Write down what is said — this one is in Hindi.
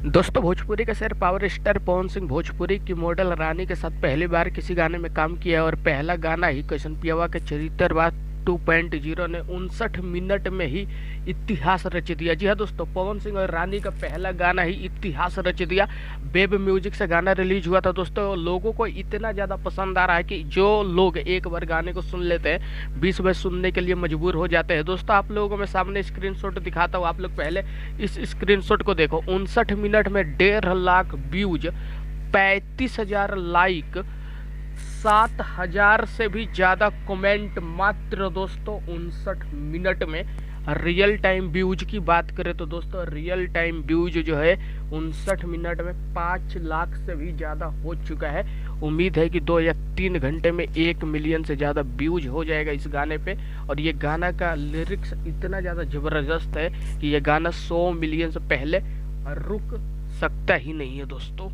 दोस्तों, भोजपुरी के शेर पावर स्टार पवन सिंह भोजपुरी की मॉडल रानी के साथ पहली बार किसी गाने में काम किया और पहला गाना ही कैसन पियावा के चरित्र बात 2.0 ने 59 मिनट में ही इतिहास रच दिया। जी हाँ दोस्तों, पवन सिंह और रानी का पहला गाना ही इतिहास रच दिया। वेब म्यूजिक से गाना रिलीज हुआ था दोस्तों। लोगों को इतना ज़्यादा पसंद आ रहा है कि जो लोग एक बार गाने को सुन लेते हैं 20 बार सुनने के लिए मजबूर हो जाते हैं। दोस्तों, आप लोगों को मैं सामने स्क्रीनशॉट दिखाता हूँ, आप लोग पहले इस स्क्रीनशॉट को देखो। 59 मिनट में 1.5 लाख व्यूज, 35,000 लाइक, 7,000 से भी ज़्यादा कमेंट मात्र दोस्तों 59 मिनट में। रियल टाइम व्यूज की बात करें तो दोस्तों रियल टाइम व्यूज जो है 59 मिनट में 5 लाख से भी ज़्यादा हो चुका है। उम्मीद है कि 2 या 3 घंटे में 1 मिलियन से ज़्यादा व्यूज हो जाएगा इस गाने पे। और ये गाना का लिरिक्स इतना ज़्यादा ज़बरदस्त है कि ये गाना 100 मिलियन से पहले रुक सकता ही नहीं है दोस्तों।